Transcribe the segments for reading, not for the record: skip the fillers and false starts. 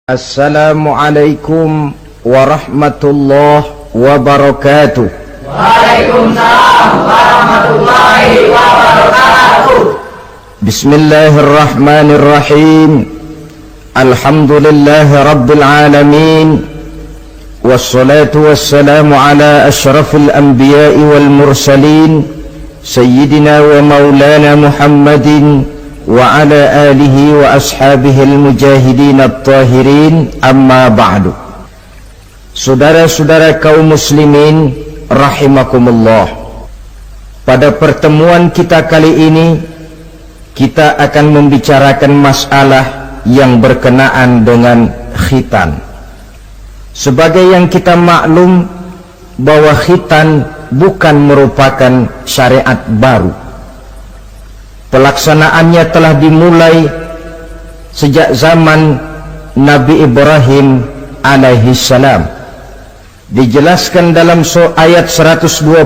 Assalamualaikum warahmatullahi wabarakatuh. Waalaikumsalam warahmatullahi wabarakatuh. Bismillahirrahmanirrahim. Alhamdulillahi rabbil alamin. Wassalatu wassalamu ala asyrafil anbiya'i wal mursalin, sayyidina wa maulana Muhammadin wa ala alihi wa ashabihi al-mujahidin at-tahirin, amma ba'du. Saudara-saudara kaum muslimin rahimakumullah, pada pertemuan kita kali ini kita akan membicarakan masalah yang berkenaan dengan khitan. Sebagai yang kita maklum bahwa khitan bukan merupakan syariat baru. Pelaksanaannya telah dimulai sejak zaman Nabi Ibrahim alaihi salam. Dijelaskan dalam ayat 124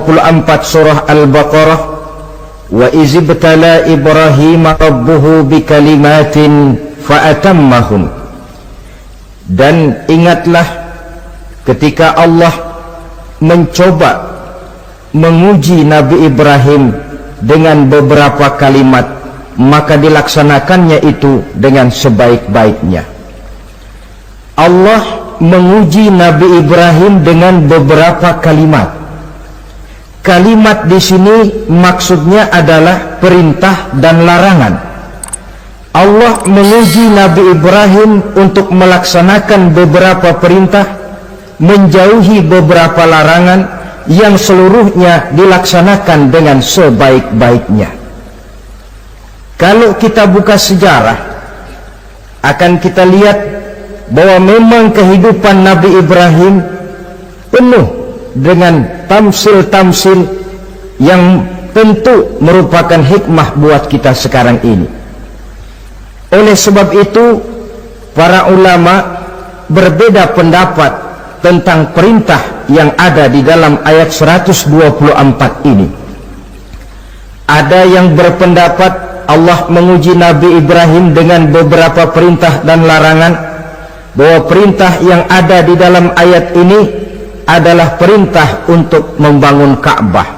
surah Al-Baqarah, wa izibtala Ibrahim rabbuhu bikalimatin fa'atammahum. Dan ingatlah ketika Allah mencoba menguji Nabi Ibrahim dengan beberapa kalimat, maka dilaksanakannya itu dengan sebaik-baiknya. Allah menguji Nabi Ibrahim dengan beberapa kalimat. Kalimat di sini maksudnya adalah perintah dan larangan. Allah menguji Nabi Ibrahim untuk melaksanakan beberapa perintah, menjauhi beberapa larangan, yang seluruhnya dilaksanakan dengan sebaik-baiknya. Kalau kita buka sejarah, akan kita lihat bahwa memang kehidupan Nabi Ibrahim penuh dengan tamsil-tamsil yang tentu merupakan hikmah buat kita sekarang ini. Oleh sebab itu, para ulama berbeda pendapat tentang perintah yang ada di dalam ayat 124 ini. Ada yang berpendapat Allah menguji Nabi Ibrahim dengan beberapa perintah dan larangan, bahwa perintah yang ada di dalam ayat ini adalah perintah untuk membangun Ka'bah.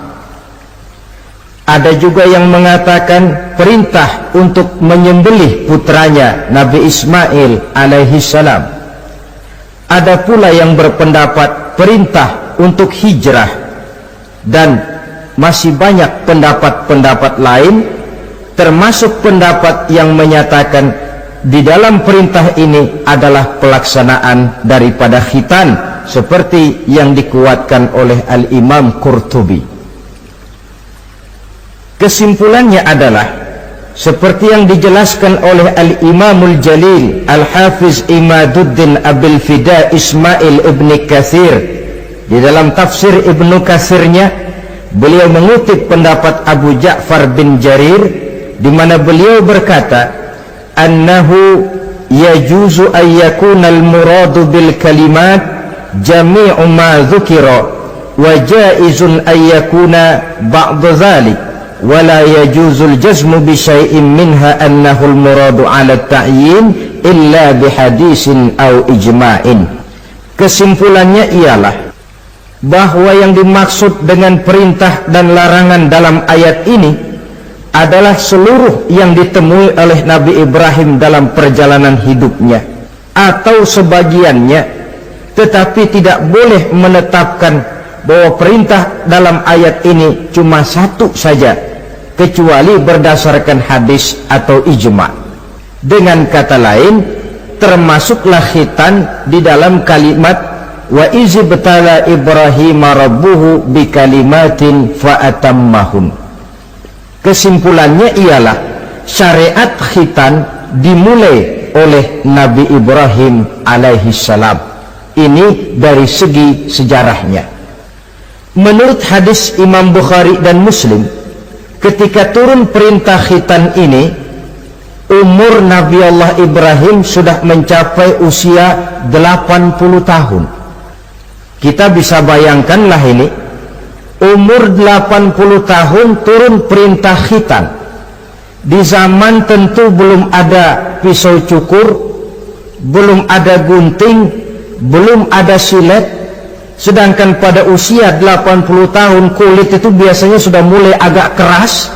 Ada juga yang mengatakan perintah untuk menyembelih putranya Nabi Ismail alaihi salam. Ada pula yang berpendapat perintah untuk hijrah, dan masih banyak pendapat-pendapat lain, termasuk pendapat yang menyatakan di dalam perintah ini adalah pelaksanaan daripada khitan, seperti yang dikuatkan oleh Al-Imam Qurtubi. Kesimpulannya adalah seperti yang dijelaskan oleh Al-Imamul Jalil Al-Hafiz Imaduddin Abil Fida Ismail Ibn Kathir di dalam tafsir Ibnu Kathirnya. Beliau mengutip pendapat Abu Ja'far bin Jarir, di mana beliau berkata, annahu yajuzu an yakuna al-muradu bil kalimat jami'u ma dzukira wa jaizun an yakuna ba'dhu dzalik wala yajuzul jazmu bi syai'in minha annahu al-muradu 'ala at-ta'yin illa bi hadisin aw ijma'in. Kesimpulannya ialah bahwa yang dimaksud dengan perintah dan larangan dalam ayat ini adalah seluruh yang ditemui oleh Nabi Ibrahim dalam perjalanan hidupnya, atau sebagiannya, tetapi tidak boleh menetapkan bahwa perintah dalam ayat ini cuma satu saja, kecuali berdasarkan hadis atau ijma'. Dengan kata lain, termasuklah khitan di dalam kalimat wa izibtala Ibrahim rabbuhu bikalimatin fa'atammahum. Kesimpulannya ialah syariat khitan dimulai oleh Nabi Ibrahim alaihi salam. Ini dari segi sejarahnya. Menurut hadis Imam Bukhari dan Muslim, ketika turun perintah khitan ini, umur Nabi Allah Ibrahim sudah mencapai usia 80 tahun. Kita bisa bayangkanlah ini, umur 80 tahun turun perintah khitan. Di zaman tentu belum ada pisau cukur, belum ada gunting, belum ada silet. Sedangkan pada usia 80 tahun kulit itu biasanya sudah mulai agak keras.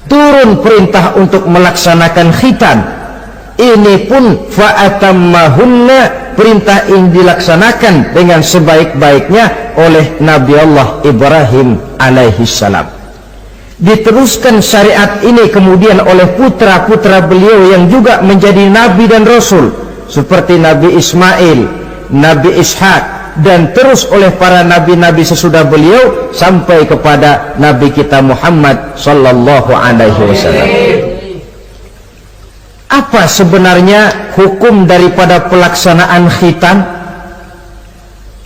Turun perintah untuk melaksanakan khitan. Ini pun fa'atammahunna, perintah ini dilaksanakan dengan sebaik-baiknya oleh Nabi Allah Ibrahim alaihi salam. Diteruskan syariat ini kemudian oleh putra-putra beliau yang juga menjadi nabi dan rasul, seperti Nabi Ismail, Nabi Ishak, dan terus oleh para nabi-nabi sesudah beliau sampai kepada Nabi kita Muhammad sallallahu alaihi wasallam. Apa sebenarnya hukum daripada pelaksanaan khitan?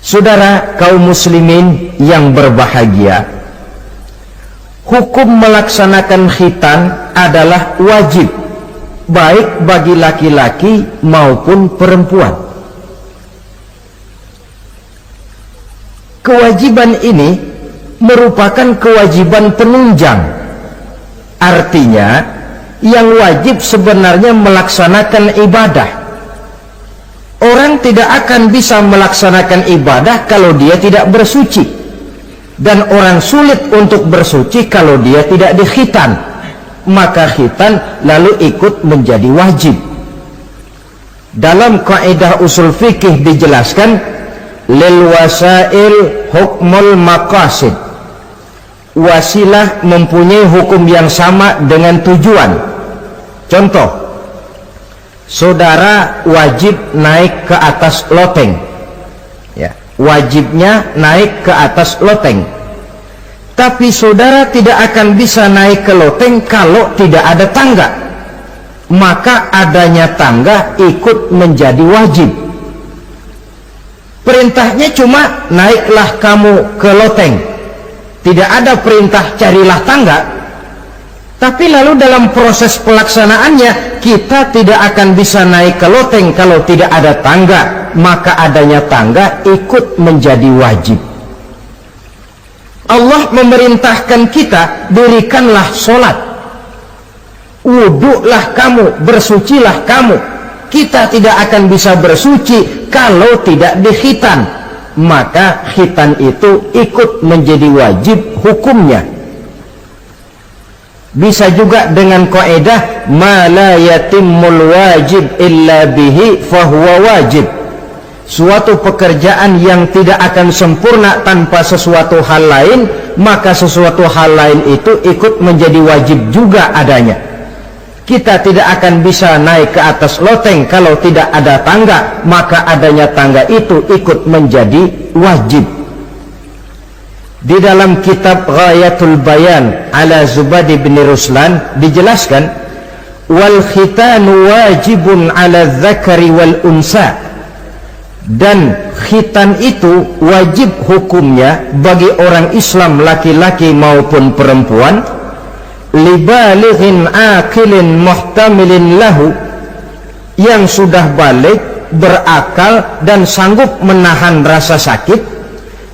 Saudara kaum muslimin yang berbahagia, hukum melaksanakan khitan adalah wajib, baik bagi laki-laki maupun perempuan. Kewajiban ini merupakan kewajiban penunjang. Artinya, yang wajib sebenarnya melaksanakan ibadah. Orang tidak akan bisa melaksanakan ibadah kalau dia tidak bersuci. Dan orang sulit untuk bersuci kalau dia tidak dikhitan. Maka khitan lalu ikut menjadi wajib. Dalam kaidah usul fikih dijelaskan, lil wasail hukmul maqasid. Wasilah mempunyai hukum yang sama dengan tujuan. Contoh, saudara wajib naik ke atas loteng, ya, wajibnya naik ke atas loteng. Tapi saudara tidak akan bisa naik ke loteng kalau tidak ada tangga. Maka adanya tangga ikut menjadi wajib. Perintahnya cuma naiklah kamu ke loteng. Tidak ada perintah carilah tangga. Tapi lalu dalam proses pelaksanaannya kita tidak akan bisa naik ke loteng kalau tidak ada tangga. Maka adanya tangga ikut menjadi wajib. Allah memerintahkan kita, dirikanlah sholat, wuduklah kamu, bersucilah kamu. Kita tidak akan bisa bersuci kalau tidak dikhitan. Maka khitan itu ikut menjadi wajib hukumnya. Bisa juga dengan kaidah ma la yatimmul wajib illa bihi fahuwa wajib. Suatu pekerjaan yang tidak akan sempurna tanpa sesuatu hal lain, maka sesuatu hal lain itu ikut menjadi wajib juga adanya. Kita tidak akan bisa naik ke atas loteng kalau tidak ada tangga, maka adanya tangga itu ikut menjadi wajib. Di dalam kitab Ghayatul Bayan ala Zubadi bin Ruslan dijelaskan, wal khitanu wajibun ala dzakari wal unsa. Dan khitan itu wajib hukumnya bagi orang Islam laki-laki maupun perempuan, libalighin aqilin muhtamilin lahu, yang sudah balik, berakal dan sanggup menahan rasa sakit,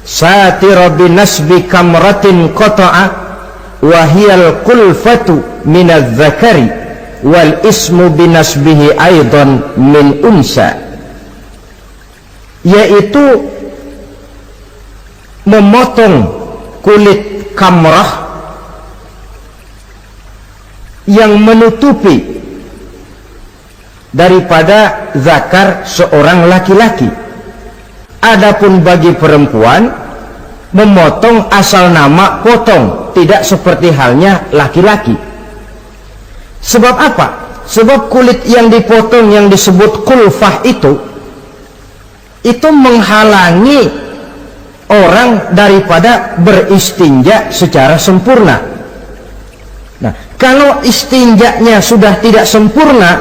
satira binasbi kamratin qata'a wa hiyal kulfatu minadz zakari wal ismu binasbihi aidan min unsa, yaitu memotong kulit kamrah yang menutupi daripada zakar seorang laki-laki. Adapun bagi perempuan, memotong asal nama potong, tidak seperti halnya laki-laki. Sebab apa? Sebab kulit yang dipotong yang disebut kulfah itu menghalangi orang daripada beristinja secara sempurna. Nah, kalau istinjanya sudah tidak sempurna,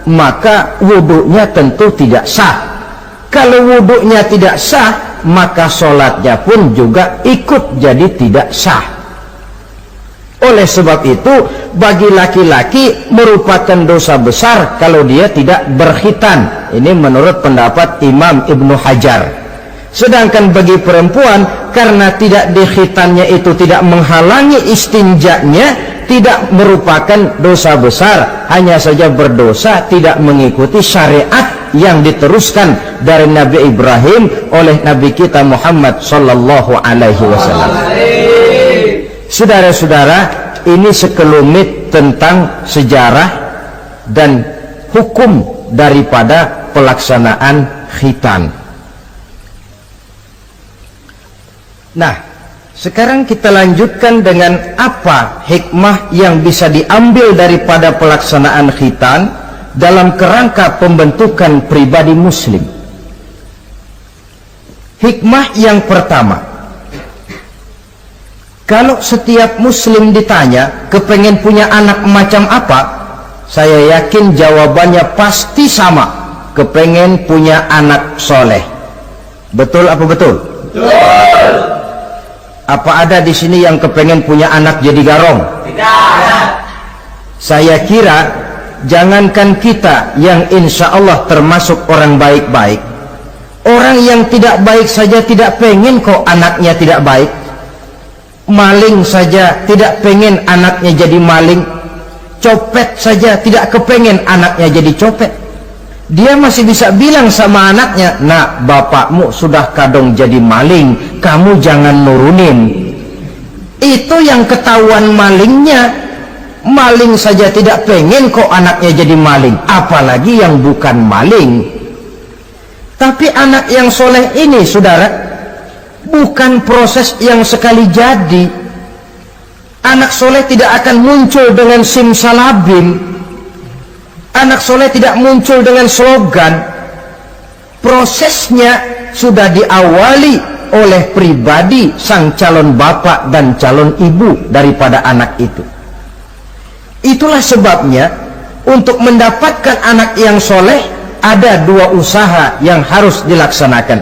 maka wudhunya tentu tidak sah. Kalau wudhunya tidak sah, maka sholatnya pun juga ikut jadi tidak sah. Oleh sebab itu, bagi laki-laki merupakan dosa besar kalau dia tidak berkhitan. Ini menurut pendapat Imam Ibnu Hajar. Sedangkan bagi perempuan, karena tidak dikhitannya itu tidak menghalangi istinjanya, tidak merupakan dosa besar, hanya saja berdosa tidak mengikuti syariat yang diteruskan dari Nabi Ibrahim oleh Nabi kita Muhammad sallallahu alaihi wasallam. Saudara-saudara, ini sekelumit tentang sejarah dan hukum daripada pelaksanaan khitan. Nah, sekarang kita lanjutkan dengan apa hikmah yang bisa diambil daripada pelaksanaan khitan dalam kerangka pembentukan pribadi muslim. Hikmah yang pertama, kalau setiap muslim ditanya kepengen punya anak macam apa, saya yakin jawabannya pasti sama, kepengen punya anak soleh. Betul apa betul? Betul. Apa ada di sini yang kepengen punya anak jadi garong? Tidak. Saya kira jangankan kita yang insya Allah termasuk orang baik-baik, orang yang tidak baik saja tidak pengen kok anaknya tidak baik. Maling saja tidak pengen anaknya jadi maling. Copet saja tidak kepengen anaknya jadi copet. Dia masih bisa bilang sama anaknya, "Nak, bapakmu sudah kadung jadi maling, kamu jangan nurunin." Itu yang ketahuan malingnya. Maling saja tidak pengen kok anaknya jadi maling, apalagi yang bukan maling. Tapi anak yang soleh ini, saudara, bukan proses yang sekali jadi. Anak soleh tidak akan muncul dengan simsalabim. Anak soleh tidak muncul dengan slogan. Prosesnya sudah diawali oleh pribadi sang calon bapak dan calon ibu daripada anak itu. Itulah sebabnya untuk mendapatkan anak yang soleh ada dua usaha yang harus dilaksanakan.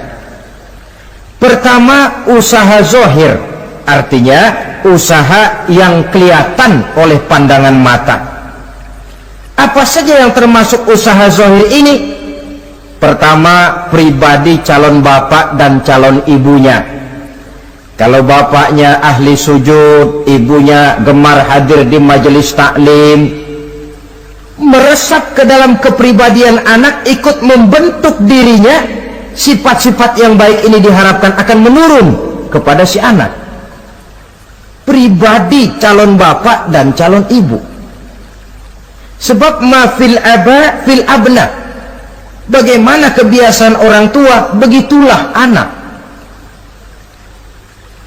Pertama, usaha zohir, artinya usaha yang kelihatan oleh pandangan mata. Apa saja yang termasuk usaha zohir ini? Pertama, pribadi calon bapak dan calon ibunya. Kalau bapaknya ahli sujud, ibunya gemar hadir di majelis taklim, meresap ke dalam kepribadian anak, ikut membentuk dirinya. Sifat-sifat yang baik ini diharapkan akan menurun kepada si anak. Pribadi calon bapak dan calon ibu. Sebab ma fil aba fil abna. Bagaimana kebiasaan orang tua, begitulah anak.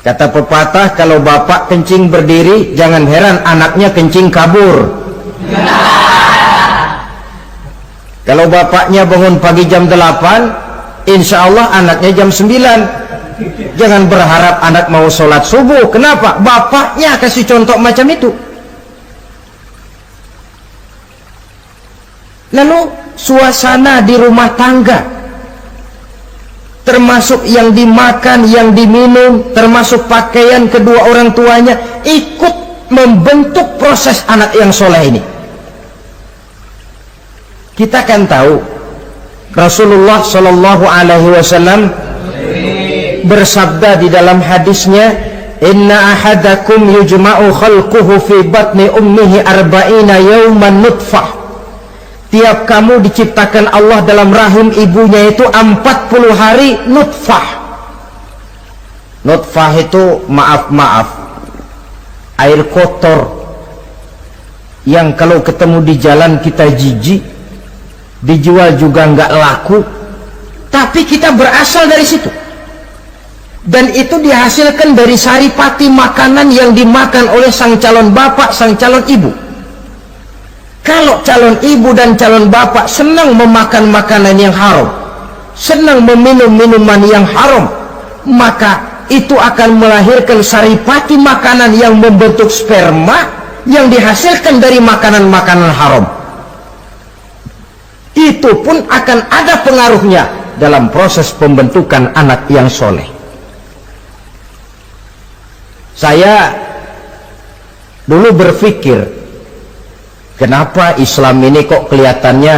Kata pepatah, kalau bapak kencing berdiri, jangan heran anaknya kencing kabur. Kalau bapaknya bangun pagi jam 8, insya Allah anaknya jam 9. Jangan berharap anak mau sholat subuh. Kenapa? Bapaknya kasih contoh macam itu. Lalu suasana di rumah tangga, termasuk yang dimakan, yang diminum, termasuk pakaian kedua orang tuanya, ikut membentuk proses anak yang soleh ini. Kita kan tahu Rasulullah Shallallahu Alaihi Wasallam bersabda di dalam hadisnya, "Inna ahadakum yujma'u khalquhu fi batni ummihi arba'ina yawman nutfah." Tiap kamu diciptakan Allah dalam rahim ibunya itu 40 hari nutfah. Nutfah itu maaf air kotor yang kalau ketemu di jalan kita jijik, dijual juga nggak laku, tapi kita berasal dari situ. Dan itu dihasilkan dari saripati makanan yang dimakan oleh sang calon bapak, sang calon ibu. Kalau calon ibu dan calon bapak senang memakan makanan yang haram, senang meminum minuman yang haram, maka itu akan melahirkan saripati makanan yang membentuk sperma yang dihasilkan dari makanan-makanan haram. Itu pun akan ada pengaruhnya dalam proses pembentukan anak yang soleh. Saya dulu berpikir, kenapa Islam ini kok kelihatannya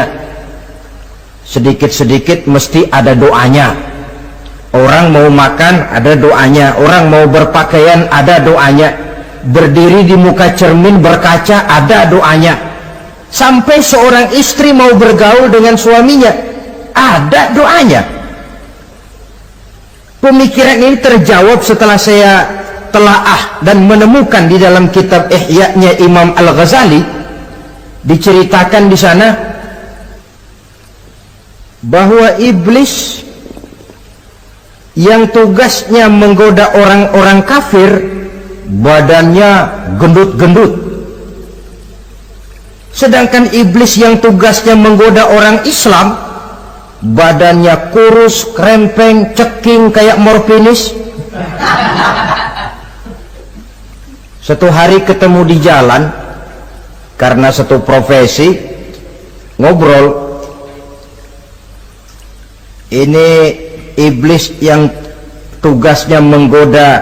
sedikit-sedikit mesti ada doanya. Orang mau makan ada doanya, orang mau berpakaian ada doanya, berdiri di muka cermin berkaca ada doanya. Sampai seorang istri mau bergaul dengan suaminya, ada doanya. Pemikiran ini terjawab setelah saya telaah dan menemukan di dalam kitab Ihya-nya Imam Al-Ghazali. Diceritakan di sana bahwa iblis yang tugasnya menggoda orang-orang kafir badannya gendut-gendut, sedangkan iblis yang tugasnya menggoda orang Islam badannya kurus, krempeng, ceking kayak morfinis. Satu hari ketemu di jalan karena satu profesi, ngobrol. Ini iblis yang tugasnya menggoda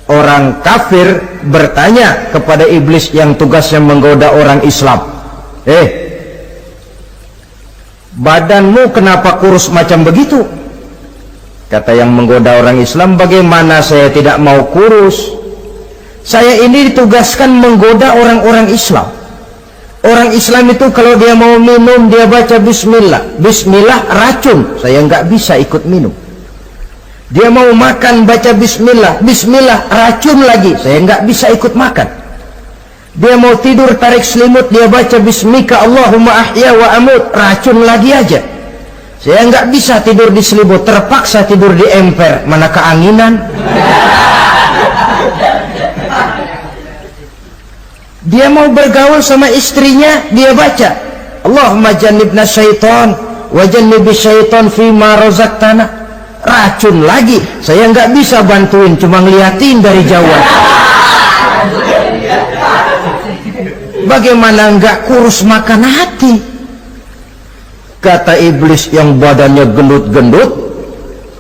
orang kafir bertanya kepada iblis yang tugasnya menggoda orang Islam, badanmu kenapa kurus macam begitu? Kata yang menggoda orang Islam, bagaimana saya tidak mau kurus? Saya ini ditugaskan menggoda orang-orang Islam. Orang Islam itu kalau dia mau minum dia baca bismillah. Bismillah racun, saya nggak bisa ikut minum. Dia mau makan baca bismillah. Bismillah racun lagi, saya nggak bisa ikut makan. Dia mau tidur tarik selimut, dia baca bismika Allahumma ahya wa amut, racun lagi aja. Saya nggak bisa tidur di selimut, terpaksa tidur di emper, mana keanginan. Dia mau bergaul sama istrinya, dia baca Allahumma jannibna syaitan wa jannibi syaitan fima razaqtana, racun lagi. Saya nggak bisa bantuin, cuma ngeliatin dari jauh. Bagaimana nggak kurus makan hati? Kata iblis yang badannya gendut-gendut,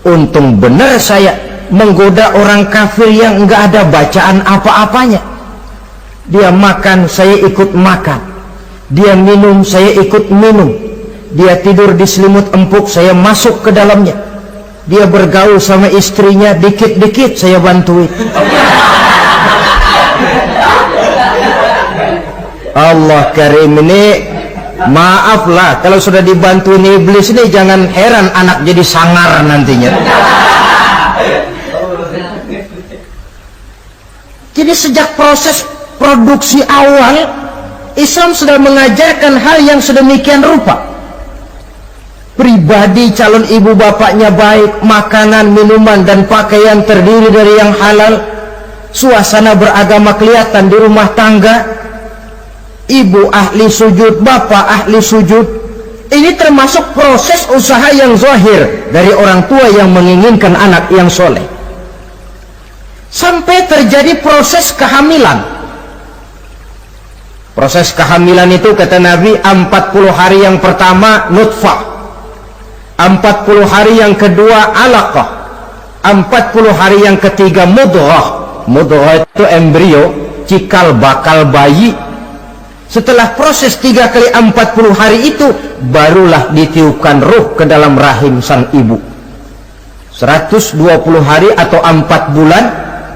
untung benar saya menggoda orang kafir yang nggak ada bacaan apa-apanya. Dia makan, saya ikut makan. Dia minum, saya ikut minum. Dia tidur di selimut empuk, saya masuk ke dalamnya. Dia bergaul sama istrinya, dikit-dikit saya bantuin. Allah Karim, ini maaflah kalau sudah dibantuin iblis ini, jangan heran anak jadi sangar nantinya. Jadi sejak proses produksi awal, Islam sudah mengajarkan hal yang sedemikian rupa. Pribadi calon ibu bapaknya baik, makanan, minuman, dan pakaian terdiri dari yang halal. Suasana beragama kelihatan di rumah tangga. Ibu ahli sujud, bapak ahli sujud. Ini termasuk proses usaha yang zahir dari orang tua yang menginginkan anak yang soleh. Sampai terjadi proses kehamilan. Proses kehamilan itu kata Nabi 40 hari yang pertama nutfah, 40 hari yang kedua alaqah, 40 hari yang ketiga mudghah. Mudghah itu embrio, cikal bakal bayi. Setelah proses 3 kali 40 hari itu, barulah ditiupkan ruh ke dalam rahim sang ibu. 120 hari atau 4 bulan,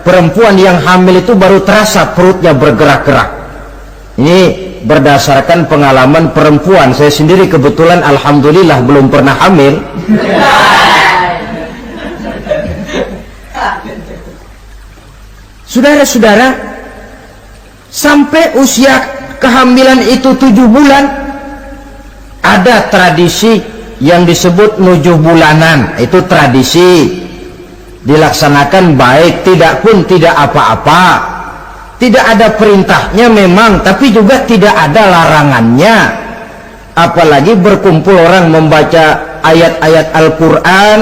perempuan yang hamil itu baru terasa perutnya bergerak-gerak. Ini berdasarkan pengalaman perempuan. Saya sendiri kebetulan alhamdulillah belum pernah hamil. Saudara-saudara, sampai usia kehamilan itu 7 bulan, ada tradisi yang disebut nujuh bulanan. Itu tradisi dilaksanakan baik, tidak pun tidak apa-apa. Tidak ada perintahnya memang, tapi juga tidak ada larangannya. Apalagi berkumpul orang membaca ayat-ayat Al-Quran,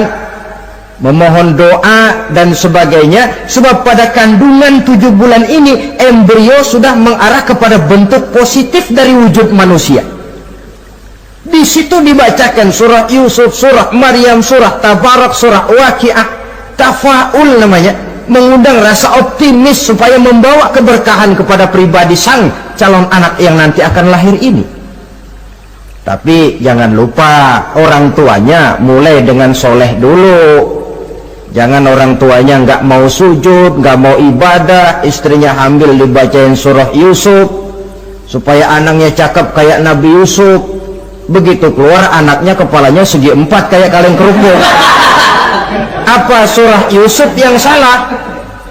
memohon doa dan sebagainya. Sebab pada kandungan 7 bulan ini, embrio sudah mengarah kepada bentuk positif dari wujud manusia. Di situ dibacakan surah Yusuf, surah Maryam, surah Tabarak, surah Waqiah, tafaul namanya, mengundang rasa optimis supaya membawa keberkahan kepada pribadi sang calon anak yang nanti akan lahir ini. Tapi jangan lupa orang tuanya mulai dengan soleh dulu. Jangan orang tuanya nggak mau sujud, nggak mau ibadah, istrinya hamil dibacain surah Yusuf supaya anaknya cakep kayak Nabi Yusuf. Begitu keluar anaknya kepalanya segi 4 kayak kaleng kerupuk. Apa surah Yusuf yang salah?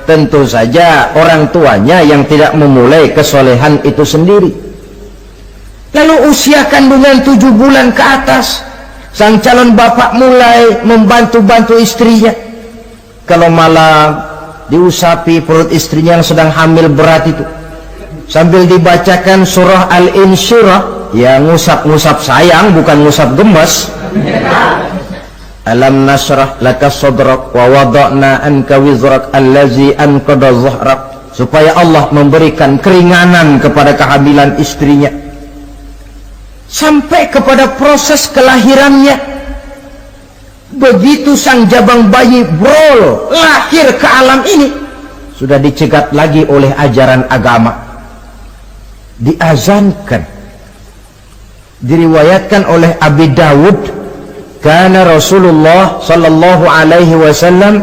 Tentu saja orang tuanya yang tidak memulai kesolehan itu sendiri. Lalu usia kandungan 7 bulan ke atas, sang calon bapak mulai membantu-bantu istrinya. Kalau malam diusapi perut istrinya yang sedang hamil berat itu, sambil dibacakan surah Al-Insyirah, ya ngusap-ngusap sayang, bukan ngusap gemes. Alam nasrah laka sadrak wa wada'na anka wizrak allazi anqadha dhahrak, supaya Allah memberikan keringanan kepada kehamilan istrinya sampai kepada proses kelahirannya. Begitu sang jabang bayi brol lahir ke alam ini, sudah dicegat lagi oleh ajaran agama, diazankan. Diriwayatkan oleh Abi Dawud, kana Rasulullah sallallahu alaihi wasallam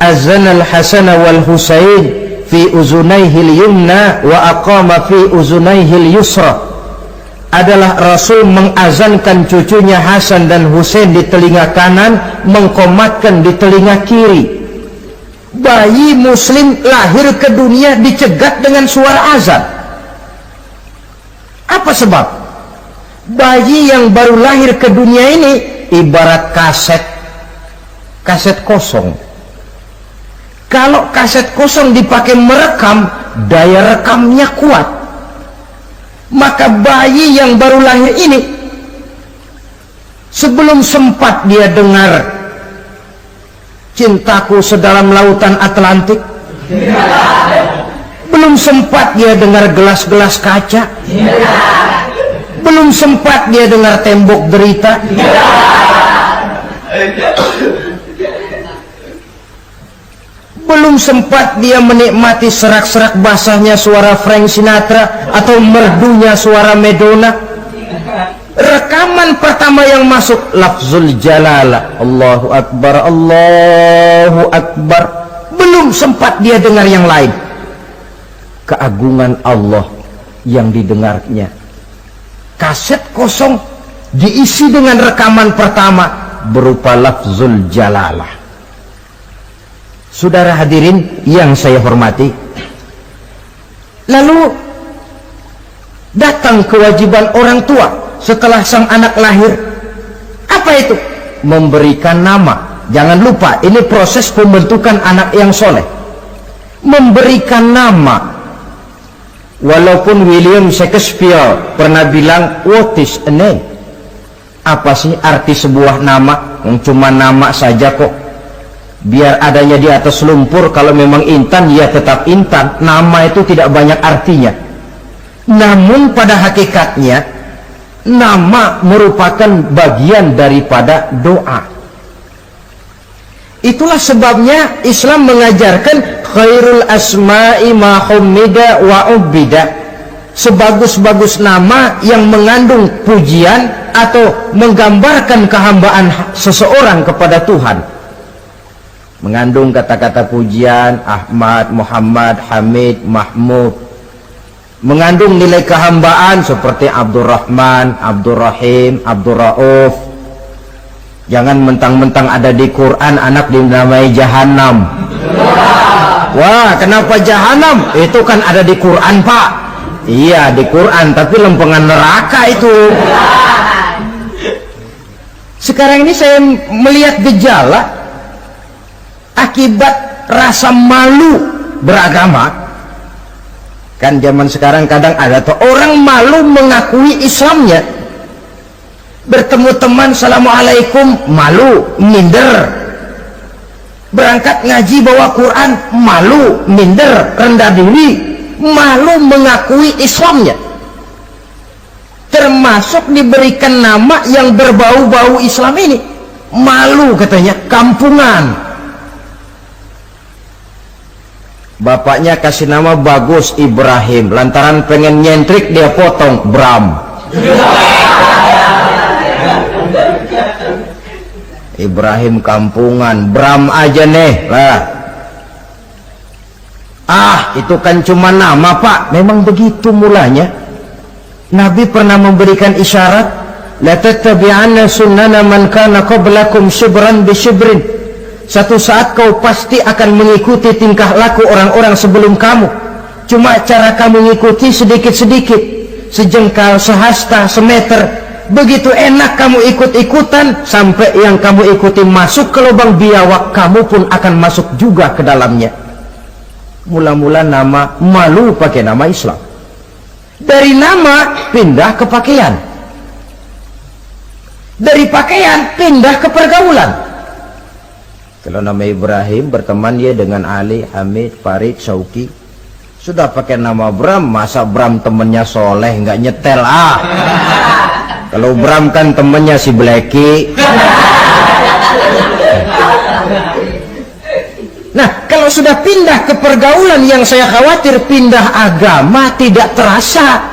azana al-Hasan wal Husain fi uzunaihi al-yumna wa aqama fi uzunaihi al-yusra. Adalah Rasul mengazankan cucunya Hasan dan Husain di telinga kanan, mengkomatkan di telinga kiri. Bayi muslim lahir ke dunia dicegat dengan suara azan. Apa sebab? Bayi yang baru lahir ke dunia ini ibarat kaset kosong. Kalau kaset kosong dipakai merekam, daya rekamnya kuat. Maka bayi yang baru lahir ini, sebelum sempat dia dengar cintaku sedalam lautan Atlantik, belum sempat dia dengar gelas-gelas kaca, belum sempat dia dengar tembok derita, belum sempat dia menikmati serak-serak basahnya suara Frank Sinatra atau merdunya suara Madonna. Rekaman pertama yang masuk lafzul jalalah, Allahu Akbar, Allahu Akbar. Belum sempat dia dengar yang lain. Keagungan Allah yang didengarnya. Kaset kosong diisi dengan rekaman pertama berupa lafzul jalalah. Saudara hadirin yang saya hormati, lalu datang kewajiban orang tua setelah sang anak lahir. Apa itu? Memberikan nama. Jangan lupa, ini proses pembentukan anak yang soleh. Memberikan nama. Walaupun William Shakespeare pernah bilang, what is a name? Apa sih arti sebuah nama? Cuma nama saja kok. Biar adanya di atas lumpur, kalau memang intan ya tetap intan. Nama itu tidak banyak artinya. Namun pada hakikatnya nama merupakan bagian daripada doa. Itulah sebabnya Islam mengajarkan khairul asma'i ma hummida wa ubida. Sebagus-bagus nama yang mengandung pujian atau menggambarkan kehambaan seseorang kepada Tuhan. Mengandung kata-kata pujian, Ahmad, Muhammad, Hamid, Mahmud. Mengandung nilai kehambaan seperti Abdurrahman, Abdurrahim, Abdurrauf. Jangan mentang-mentang ada di Quran anak dinamai Jahannam. Wah, kenapa Jahannam? Itu kan ada di Quran, Pak. Iya, di Quran, tapi lempengan neraka itu. Sekarang ini saya melihat gejala akibat rasa malu beragama. Kan zaman sekarang kadang ada tuh orang malu mengakui Islamnya. Bertemu teman, Assalamualaikum, malu, minder. Berangkat ngaji bawa Quran, malu, minder, rendah diri, malu mengakui Islamnya. Termasuk diberikan nama yang berbau-bau Islam ini. Malu katanya, kampungan. Bapaknya kasih nama bagus, Ibrahim. Lantaran pengen nyentrik dia potong Bram. Ibrahim kampungan, Bram aja nih lah. Itu kan cuma nama, Pak. Memang begitu mulanya. Nabi pernah memberikan isyarat, la tattabi'anna sunnana man kana qablakum shibran bi shibrin. Satu saat kau pasti akan mengikuti tingkah laku orang-orang sebelum kamu. Cuma cara kamu mengikuti sedikit-sedikit, sejengkal, sehasta, semeter. Begitu enak kamu ikut-ikutan, sampai yang kamu ikuti masuk ke lubang biawak, kamu pun akan masuk juga ke dalamnya. Mula-mula nama, malu pakai nama Islam. Dari nama pindah ke pakaian, dari pakaian pindah ke pergaulan. Kalau nama Ibrahim berteman dia dengan Ali, Hamid, Farid, Syauki, sudah pakai nama Bram. Masa Bram temennya soleh nggak nyetel Kalau Bram kan temennya si Blacky. Nah, kalau sudah pindah ke pergaulan, yang saya khawatir pindah agama tidak terasa.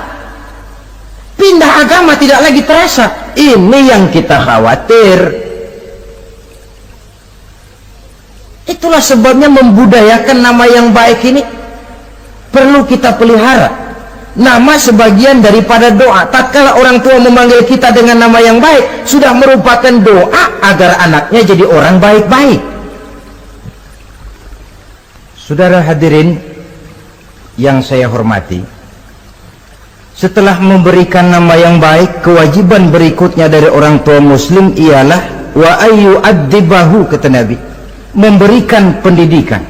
Pindah agama tidak lagi terasa. Ini yang kita khawatir. Itulah sebabnya membudayakan nama yang baik ini perlu kita pelihara. Nama sebagian daripada doa. Tatkala orang tua memanggil kita dengan nama yang baik, sudah merupakan doa agar anaknya jadi orang baik-baik. Saudara hadirin yang saya hormati, setelah memberikan nama yang baik, kewajiban berikutnya dari orang tua muslim ialah wa ayyu addibahu, kata Nabi, memberikan pendidikan.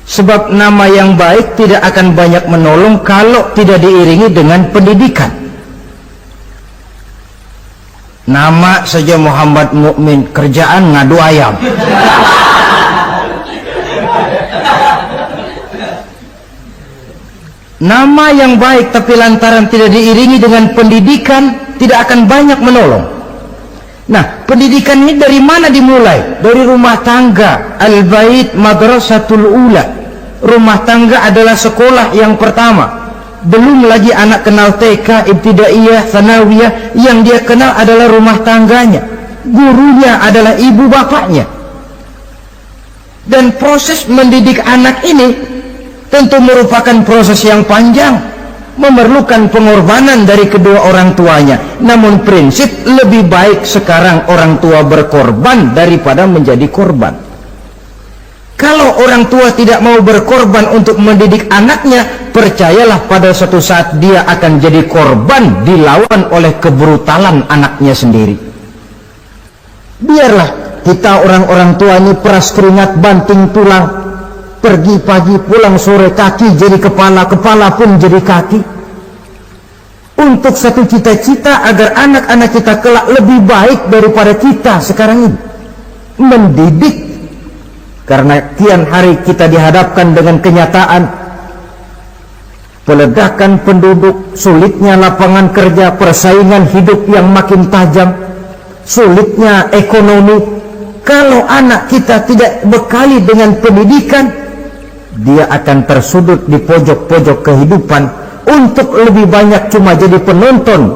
Sebab nama yang baik tidak akan banyak menolong kalau tidak diiringi dengan pendidikan. Nama saja Muhammad Mukmin, kerjaan ngadu ayam. Nama yang baik tapi lantaran tidak diiringi dengan pendidikan, tidak akan banyak menolong. Nah, pendidikan ini dari mana dimulai? Dari rumah tangga. Al-bait madrasatul ula. Rumah tangga adalah sekolah yang pertama. Belum lagi anak kenal TK, ibtidaiyah, tsanawiyah. Yang dia kenal adalah rumah tangganya. Gurunya adalah ibu bapaknya. Dan proses mendidik anak ini tentu merupakan proses yang panjang, memerlukan pengorbanan dari kedua orang tuanya. Namun prinsip lebih baik sekarang orang tua berkorban daripada menjadi korban. Kalau orang tua tidak mau berkorban untuk mendidik anaknya, percayalah pada suatu saat dia akan jadi korban, dilawan oleh kebrutalan anaknya sendiri. Biarlah kita orang-orang tua ini peras keringat banting tulang, pergi pagi pulang sore, kaki jadi kepala, kepala pun jadi kaki, untuk satu cita-cita agar anak-anak kita kelak lebih baik daripada kita sekarang ini. Mendidik, karena kian hari kita dihadapkan dengan kenyataan peledakan penduduk, sulitnya lapangan kerja, persaingan hidup yang makin tajam, sulitnya ekonomi. Kalau anak kita tidak bekali dengan pendidikan, dia akan tersudut di pojok-pojok kehidupan untuk lebih banyak cuma jadi penonton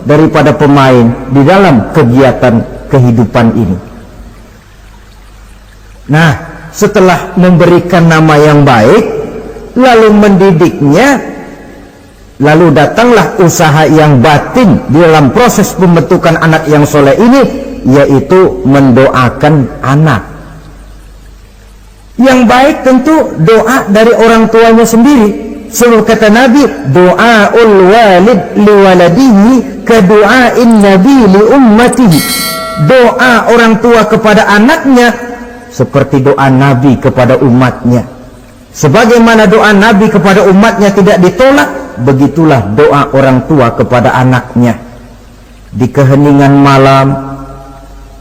daripada pemain di dalam kegiatan kehidupan ini. Nah, setelah memberikan nama yang baik, lalu mendidiknya, lalu datanglah usaha yang batin di dalam proses pembentukan anak yang soleh ini, yaitu mendoakan anak. Yang baik tentu doa dari orang tuanya sendiri. Sebab kata Nabi, doaul walid liwaladihi kadu'ain nabi li ummatihi. Doa orang tua kepada anaknya seperti doa Nabi kepada umatnya. Sebagaimana doa Nabi kepada umatnya tidak ditolak, begitulah doa orang tua kepada anaknya. Di keheningan malam,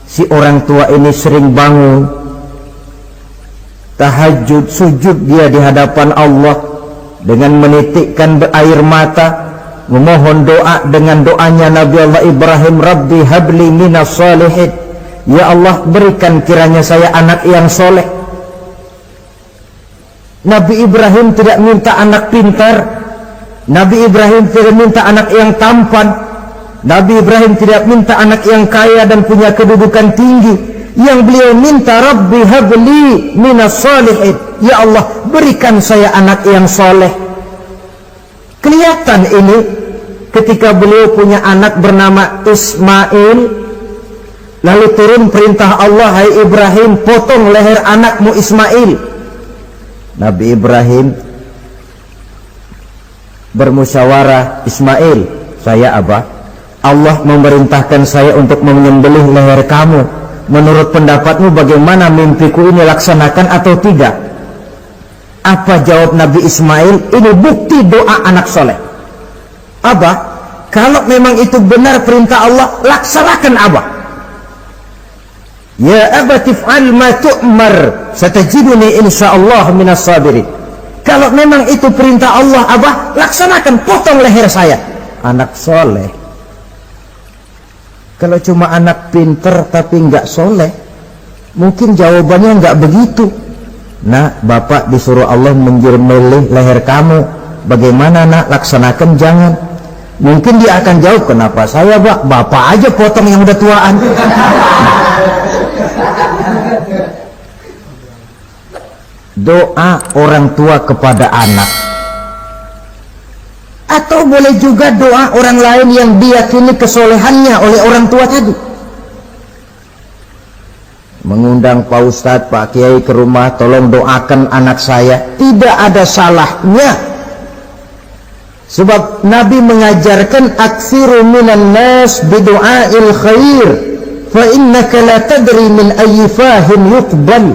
si orang tua ini sering bangun, tahajud, sujud dia di hadapan Allah dengan menitikkan air mata, memohon doa dengan doanya Nabi Allah Ibrahim, Rabbi habli minas salihin. Ya Allah, berikan kiranya saya anak yang soleh. Nabi Ibrahim tidak minta anak pintar, Nabi Ibrahim tidak minta anak yang tampan, Nabi Ibrahim tidak minta anak yang kaya dan punya kedudukan tinggi. Yang beliau minta, Rabbi habli minas salihin. Ya Allah, berikan saya anak yang soleh. Kelihatan ini ketika beliau punya anak bernama Ismail, lalu turun perintah Allah, hai Ibrahim, potong leher anakmu Ismail. Nabi Ibrahim bermusyawarah, Ismail, saya Abah, Allah memerintahkan saya untuk menyembelih leher kamu. Menurut pendapatmu bagaimana, mimpiku ini laksanakan atau tidak? Apa jawab Nabi Ismail? Ini bukti doa anak soleh. Abah, kalau memang itu benar perintah Allah, laksanakan Abah. Ya abati fa'al ma tu'mar, satajiduni insyaallah minas sabirin. Kalau memang itu perintah Allah, Abah, laksanakan, potong leher saya. Anak soleh. Kalau cuma anak pinter tapi nggak soleh, mungkin jawabannya nggak begitu. Nah, bapak disuruh Allah menyembelih leher kamu, bagaimana nak, laksanakan jangan. Mungkin dia akan jawab, kenapa saya bapak aja potong yang udah tuaan. Doa orang tua kepada anak, atau boleh juga doa orang lain yang diyakini kesolehannya oleh orang tua tadi. Mengundang Pak Ustadz, Pak Kiai ke rumah, tolong doakan anak saya, tidak ada salahnya. Sebab Nabi mengajarkan, aksiru minan nas bidu'ail khair, fa innaka la tadri min ayyi fahin yuqbal.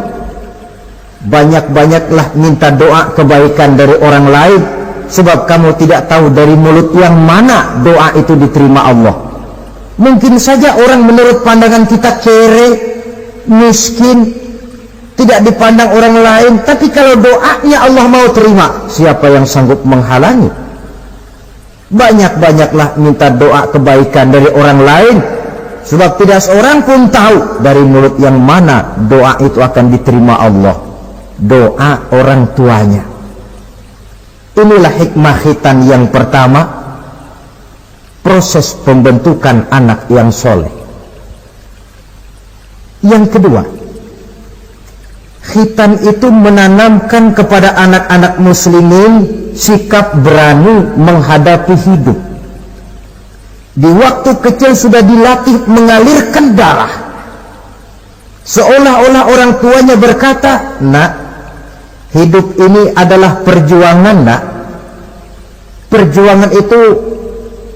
Banyak-banyaklah minta doa kebaikan dari orang lain, sebab kamu tidak tahu dari mulut yang mana doa itu diterima Allah. Mungkin saja orang menurut pandangan kita kere, miskin, tidak dipandang orang lain, tapi kalau doanya Allah mau terima, siapa yang sanggup menghalangi? Banyak-banyaklah minta doa kebaikan dari orang lain, sebab tidak seorang pun tahu dari mulut yang mana doa itu akan diterima Allah. Doa orang tuanya. Inilah hikmah khitan yang pertama, proses pembentukan anak yang soleh. Yang kedua, khitan itu menanamkan kepada anak-anak muslimin sikap berani menghadapi hidup. Di waktu kecil sudah dilatih mengalirkan darah, seolah-olah orang tuanya berkata, nak, hidup ini adalah perjuangan, nak. Perjuangan itu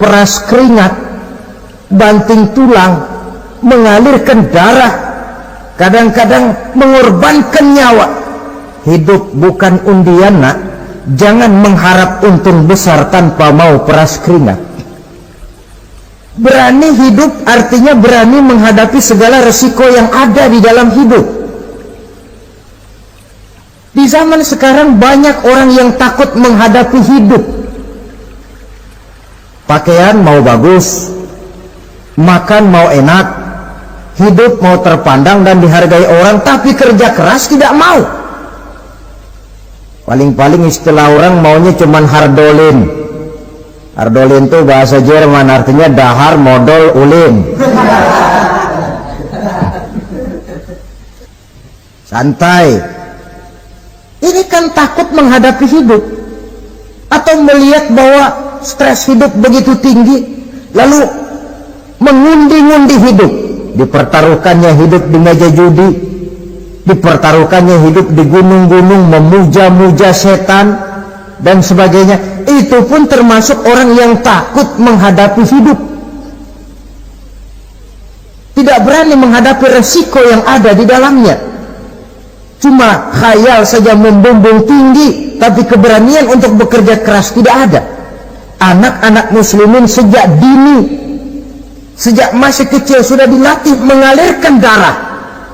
peras keringat, banting tulang, mengalirkan darah, kadang-kadang mengorbankan nyawa. Hidup bukan undian, nak. Jangan mengharap untung besar tanpa mau peras keringat. Berani hidup artinya berani menghadapi segala resiko yang ada di dalam hidup. Di zaman sekarang banyak orang yang takut menghadapi hidup. Pakaian mau bagus, makan mau enak, hidup mau terpandang dan dihargai orang, tapi kerja keras tidak mau. Paling-paling istilah orang maunya cuman hardolin. Hardolin itu bahasa Jerman, artinya dahar modal ulin. Santai. Ini kan takut menghadapi hidup, atau melihat bahwa stres hidup begitu tinggi, lalu mengundi-ngundi hidup. Dipertaruhkannya hidup di meja judi, dipertaruhkannya hidup di gunung-gunung, memuja-muja setan dan sebagainya. Itu pun termasuk orang yang takut menghadapi hidup, tidak berani menghadapi resiko yang ada di dalamnya. Cuma khayal saja membumbung tinggi, tapi keberanian untuk bekerja keras tidak ada. Anak-anak muslimin sejak dini, sejak masih kecil sudah dilatih mengalirkan darah.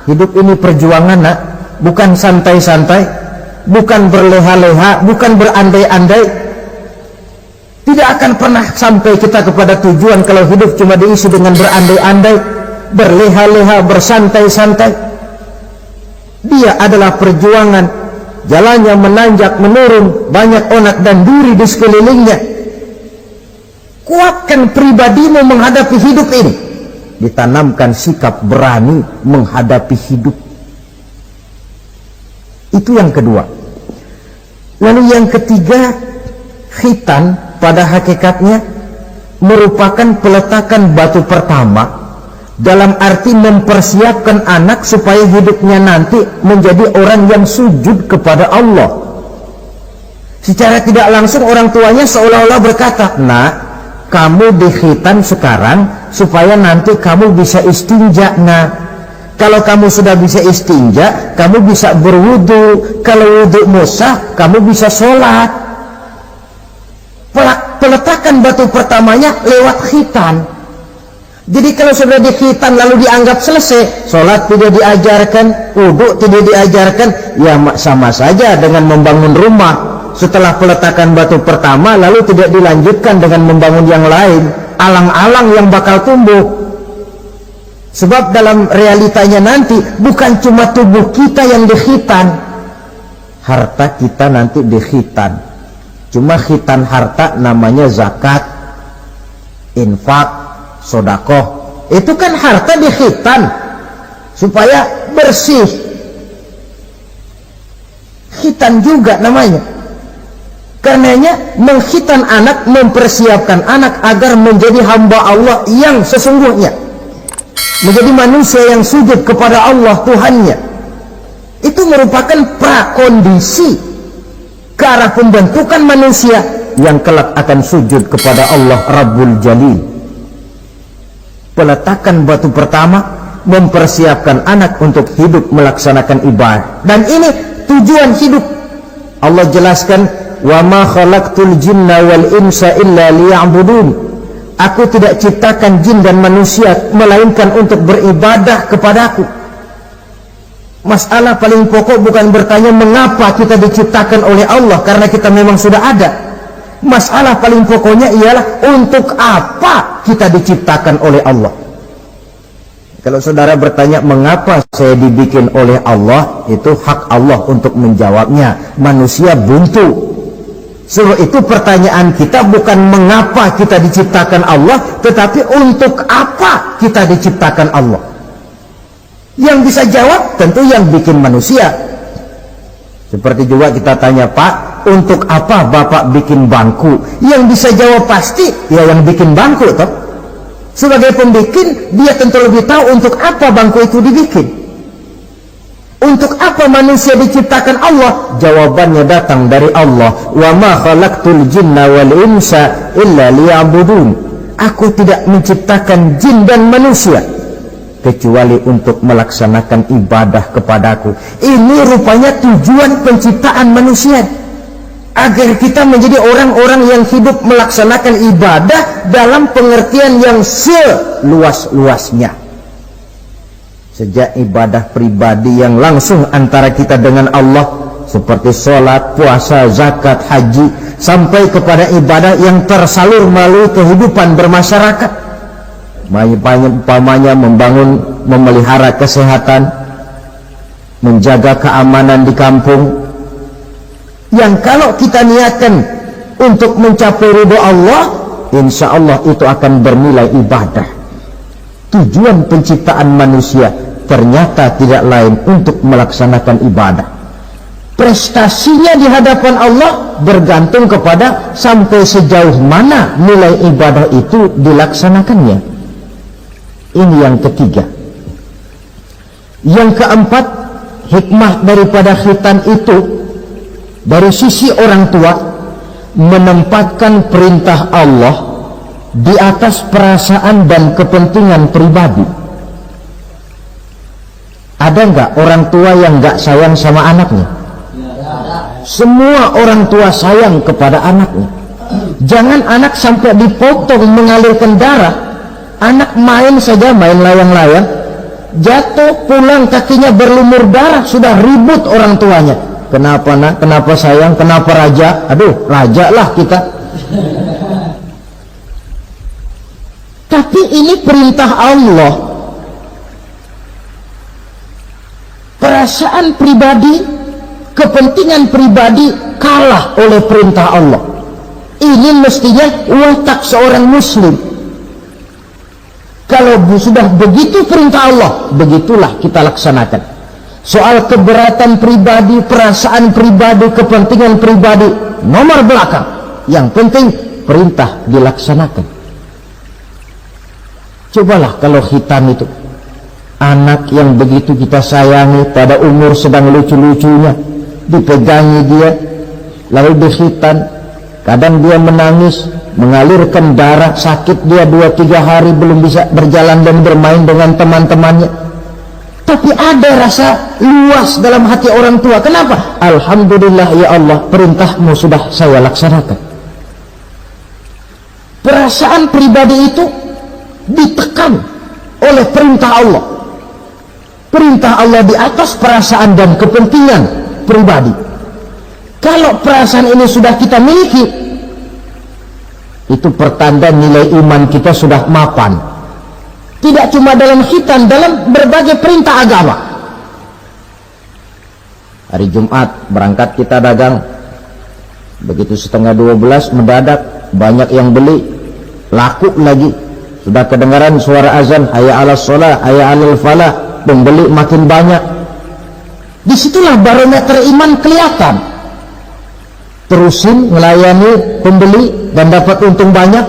Hidup ini perjuangan, nak. Bukan santai-santai, bukan berleha-leha, bukan berandai-andai. Tidak akan pernah sampai kita kepada tujuan kalau hidup cuma diisi dengan berandai-andai, berleha-leha, bersantai-santai. Dia adalah perjuangan, jalannya menanjak menurun, banyak onak dan duri di sekelilingnya. Kuatkan pribadimu menghadapi hidup ini, ditanamkan sikap berani menghadapi hidup. Itu yang kedua. Lalu yang ketiga, khitan pada hakikatnya merupakan peletakan batu pertama dalam arti mempersiapkan anak supaya hidupnya nanti menjadi orang yang sujud kepada Allah. Secara tidak langsung orang tuanya seolah-olah berkata, "Nak, kamu dikhitan sekarang supaya nanti kamu bisa istinja. Nah, kalau kamu sudah bisa istinja, kamu bisa berwudu. Kalau wudu sah, kamu bisa sholat." Peletakan batu pertamanya lewat khitan. Jadi kalau sudah dikhitan lalu dianggap selesai, sholat tidak diajarkan, wudu tidak diajarkan, ya sama saja dengan membangun rumah. Setelah peletakan batu pertama lalu tidak dilanjutkan dengan membangun yang lain, alang-alang yang bakal tumbuh. Sebab dalam realitanya nanti bukan cuma tubuh kita yang dikhitan, harta kita nanti dikhitan. Cuma khitan harta namanya zakat, infak, sodakoh. Itu kan harta dikhitan supaya bersih. Khitan juga namanya. Karenanya mengkhitan anak, mempersiapkan anak agar menjadi hamba Allah yang sesungguhnya, menjadi manusia yang sujud kepada Allah Tuhannya. Itu merupakan prakondisi ke arah pembentukan manusia yang kelak akan sujud kepada Allah Rabbul Jalil. Peletakan batu pertama mempersiapkan anak untuk hidup melaksanakan ibadah, dan ini tujuan hidup. Allah jelaskan, "Wa ma khalaqtul jinna wal insa illa liya'budun." Aku tidak ciptakan jin dan manusia melainkan untuk beribadah kepadaku. Masalah paling pokok bukan bertanya mengapa kita diciptakan oleh Allah, karena kita memang sudah ada. Masalah paling pokoknya ialah untuk apa kita diciptakan oleh Allah. Kalau saudara bertanya mengapa saya dibikin oleh Allah, itu hak Allah untuk menjawabnya. Manusia buntu. Sebab itu pertanyaan kita bukan mengapa kita diciptakan Allah, tetapi untuk apa kita diciptakan Allah. Yang bisa jawab tentu yang bikin manusia. Seperti juga kita tanya, "Pak, untuk apa Bapak bikin bangku?" Yang bisa jawab pasti ya yang bikin bangku toh. Sebagai pembikin, dia tentu lebih tahu untuk apa bangku itu dibikin. Untuk apa manusia diciptakan Allah? Jawabannya datang dari Allah. "Wa ma khalaqtul jinna wal insa illa liya'budun." Aku tidak menciptakan jin dan manusia kecuali untuk melaksanakan ibadah kepadaku. Ini rupanya tujuan penciptaan manusia, agar kita menjadi orang-orang yang hidup melaksanakan ibadah dalam pengertian yang seluas-luasnya. Sejak ibadah pribadi yang langsung antara kita dengan Allah, seperti sholat, puasa, zakat, haji, sampai kepada ibadah yang tersalur melalui kehidupan bermasyarakat. Umpamanya memelihara kesehatan, menjaga keamanan di kampung, yang kalau kita niatkan untuk mencapai ridho Allah, insya Allah itu akan bernilai ibadah. Tujuan penciptaan manusia ternyata tidak lain untuk melaksanakan ibadah. Prestasinya di hadapan Allah bergantung kepada sampai sejauh mana nilai ibadah itu dilaksanakannya. Ini yang ketiga. Yang keempat, hikmah daripada khitan itu dari sisi orang tua menempatkan perintah Allah di atas perasaan dan kepentingan pribadi. Ada enggak orang tua yang enggak sayang sama anaknya? Semua orang tua sayang kepada anaknya. Jangan anak sampai dipotong mengalirkan darah. Anak main saja, main layang-layang, jatuh, pulang kakinya berlumur darah, sudah ribut orang tuanya. Kenapa nak? Kenapa sayang? Kenapa raja? Aduh, raja lah kita. Tapi ini perintah Allah. Perasaan pribadi, kepentingan pribadi kalah oleh perintah Allah. Ini mestinya watak seorang muslim. Kalau sudah begitu perintah Allah, begitulah kita laksanakan. Soal keberatan pribadi, perasaan pribadi, kepentingan pribadi, nomor belakang. Yang penting perintah dilaksanakan. Cobalah kalau khitan itu, anak yang begitu kita sayangi pada umur sedang lucu-lucunya, dipegangi dia, lalu dikhitan. Kadang dia menangis, mengalirkan darah, sakit dia 2-3 hari belum bisa berjalan dan bermain dengan teman-temannya. Tapi ada rasa luas dalam hati orang tua. Kenapa? Alhamdulillah ya Allah, perintahmu sudah saya laksanakan. Perasaan pribadi itu ditekan oleh perintah Allah. Perintah Allah di atas perasaan dan kepentingan pribadi. Kalau perasaan ini sudah kita miliki, itu pertanda nilai iman kita sudah mapan. Tidak cuma dalam khitan, dalam berbagai perintah agama. Hari Jumat berangkat kita dagang, begitu 11:30 mendadak banyak yang beli, laku lagi. Sudah kedengaran suara azan, hayya 'alas shalah, hayya 'alal falah, pembeli makin banyak. Disitulah barometer iman kelihatan. Terusin melayani pembeli dan dapat untung banyak,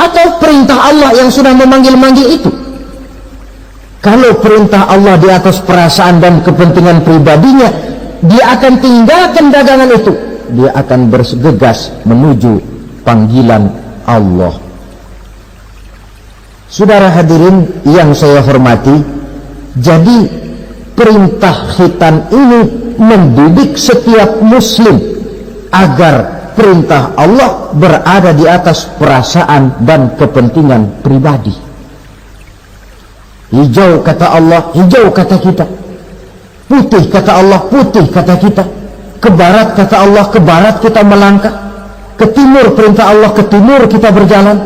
atau perintah Allah yang sudah memanggil-manggil itu. Kalau perintah Allah di atas perasaan dan kepentingan pribadinya, dia akan tinggalkan dagangan itu, dia akan bergegas menuju panggilan Allah. Saudara hadirin yang saya hormati, jadi perintah khitan ini mendidik setiap muslim agar perintah Allah berada di atas perasaan dan kepentingan pribadi. Hijau kata Allah, hijau kata kita. Putih kata Allah, putih kata kita. Ke barat kata Allah, ke barat kita melangkah. Ke timur perintah Allah, ke timur kita berjalan.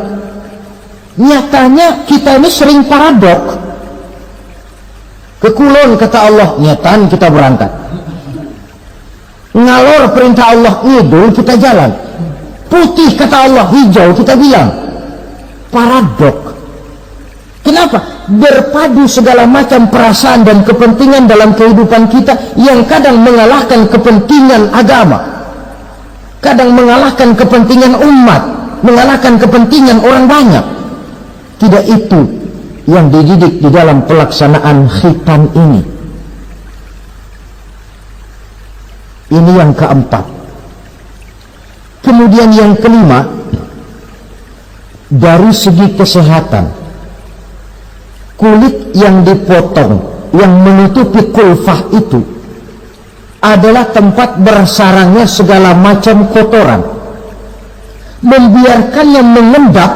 Nyatanya kita ini sering paradok. Ke kulon kata Allah, nyetan kita berangkat. Ngalor perintah Allah, ngidul kita jalan. Putih kata Allah, hijau kita bilang. Paradok. Kenapa? Berpadu segala macam perasaan dan kepentingan dalam kehidupan kita yang kadang mengalahkan kepentingan agama, kadang mengalahkan kepentingan umat, mengalahkan kepentingan orang banyak. Tidak itu yang dididik di dalam pelaksanaan khitan ini. Ini yang keempat. Kemudian yang kelima, dari segi kesehatan, kulit yang dipotong, yang menutupi kulfah itu adalah tempat bersarangnya segala macam kotoran. Membiarkannya mengendap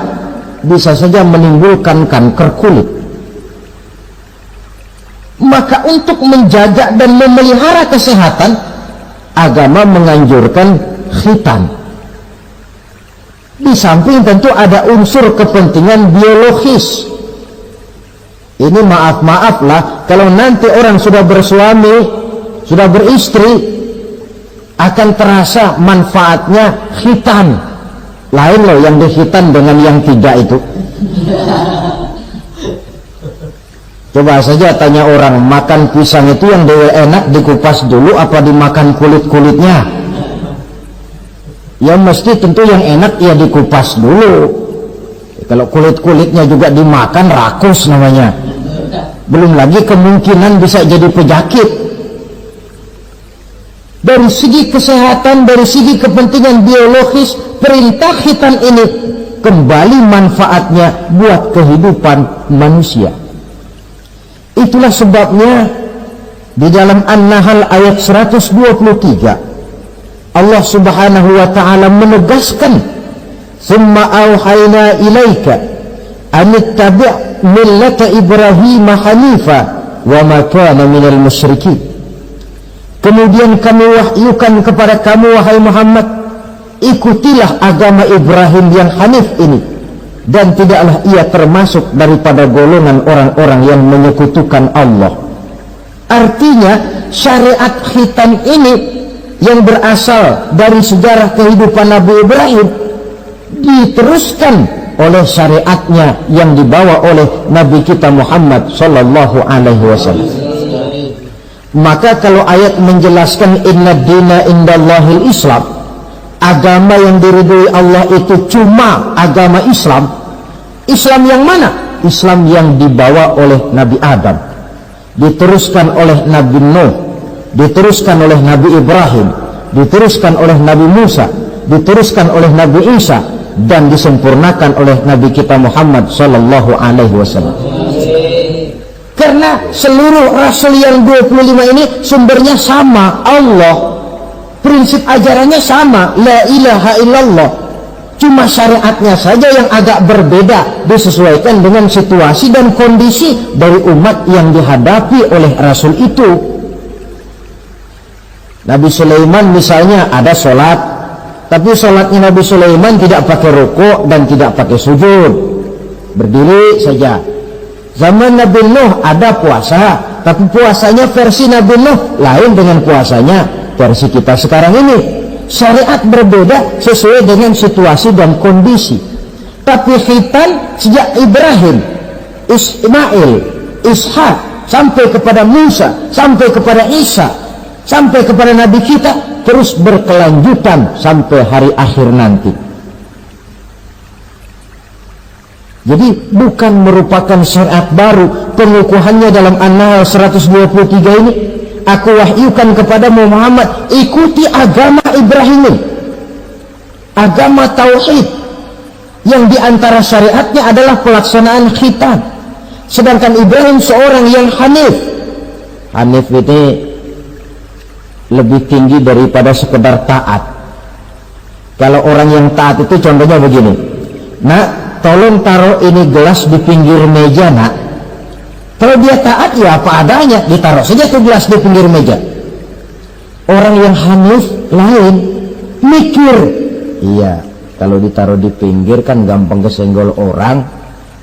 bisa saja menimbulkan kanker kulit. Maka untuk menjaga dan memelihara kesehatan, agama menganjurkan khitan. Di samping tentu ada unsur kepentingan biologis. Ini maaf-maaflah kalau nanti orang sudah bersuami, sudah beristri, akan terasa manfaatnya khitan. Lain loh yang dikhitan dengan yang tidak itu. Coba saja tanya orang, makan pisang itu yang enak dikupas dulu apa dimakan kulit-kulitnya? Ya mesti tentu yang enak ya dikupas dulu. Kalau kulit-kulitnya juga dimakan, rakus namanya. Belum lagi kemungkinan bisa jadi penyakit. Dari segi kesehatan, dari segi kepentingan biologis, perintah khitan ini kembali manfaatnya buat kehidupan manusia. Itulah sebabnya di dalam An-Nahl ayat 123 Allah Subhanahu wa ta'ala menegaskan, "Tsumma auhayna ilaika an ittabi' millata Ibrahim hanifa wa ma kana minal musyrikin." Kemudian kami wahyukan kepada kamu wahai Muhammad, ikutilah agama Ibrahim yang hanif ini, dan tidaklah ia termasuk daripada golongan orang-orang yang menyekutukan Allah. Artinya syariat khitan ini yang berasal dari sejarah kehidupan Nabi Ibrahim diteruskan oleh syariatnya yang dibawa oleh Nabi kita Muhammad sallallahu alaihi wasallam. Maka kalau ayat menjelaskan inna dina indallahil Islam, agama yang diridhoi Allah itu cuma agama Islam. Islam yang mana? Islam yang dibawa oleh Nabi Adam, diteruskan oleh Nabi Nuh, diteruskan oleh Nabi Ibrahim, diteruskan oleh Nabi Musa, diteruskan oleh Nabi Isa, dan disempurnakan oleh Nabi kita Muhammad sallallahu alaihi wasallam. Karena seluruh rasul yang 25 ini sumbernya sama, Allah. Prinsip ajarannya sama, la ilaha illallah. Cuma syariatnya saja yang agak berbeda, disesuaikan dengan situasi dan kondisi dari umat yang dihadapi oleh rasul itu. Nabi Sulaiman misalnya ada sholat, tapi sholatnya Nabi Sulaiman tidak pakai rukuk dan tidak pakai sujud, berdiri saja. Zaman Nabi Nuh ada puasa, tapi puasanya versi Nabi Nuh lain dengan puasanya versi kita sekarang ini. Syariat berbeda sesuai dengan situasi dan kondisi. Tapi khitan sejak Ibrahim, Ismail, Ishak, sampai kepada Musa, sampai kepada Isa, sampai kepada Nabi kita, terus berkelanjutan sampai hari akhir nanti. Jadi bukan merupakan syariat baru. Pengukuhannya dalam An-Nahl 123 ini, aku wahyukan kepadamu Muhammad, ikuti agama Ibrahim, agama tauhid, yang diantara syariatnya adalah pelaksanaan khitan. Sedangkan Ibrahim seorang yang hanif. Hanif ini lebih tinggi daripada sekedar taat. Kalau orang yang taat itu contohnya begini, nak, tolong taruh ini gelas di pinggir meja, nak. Kalau dia taat ya apa adanya, ditaruh saja tuh gelas di pinggir meja. Orang yang hanif lain, mikir. Iya, kalau ditaruh di pinggir kan gampang kesenggol orang,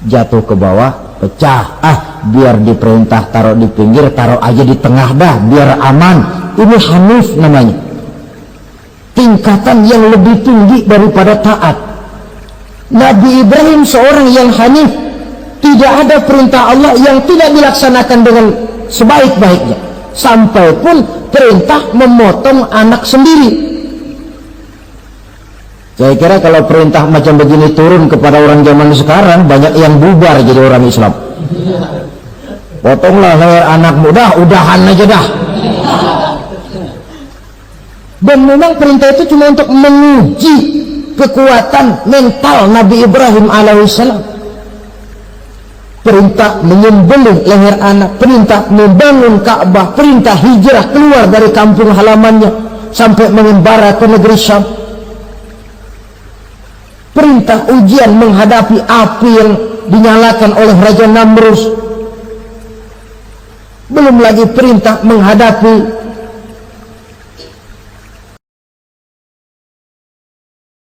jatuh ke bawah, pecah. Biar diperintah taruh di pinggir, taruh aja di tengah dah, biar aman. Ini hanif namanya. Tingkatan yang lebih tinggi daripada taat. Nabi Ibrahim seorang yang hanif. Tidak ada perintah Allah yang tidak dilaksanakan dengan sebaik-baiknya. Sampai pun perintah memotong anak sendiri. Saya kira kalau perintah macam begini turun kepada orang zaman sekarang, banyak yang bubar jadi orang Islam. Potonglah leher anak muda, udahan aja dah. Dan memang perintah itu cuma untuk menguji kekuatan mental Nabi Ibrahim alaihissalam. Perintah menyembelih leher anak, perintah membangun Ka'bah, perintah hijrah keluar dari kampung halamannya sampai mengembara ke negeri Syam, perintah ujian menghadapi api yang dinyalakan oleh Raja Namrus, belum lagi perintah menghadapi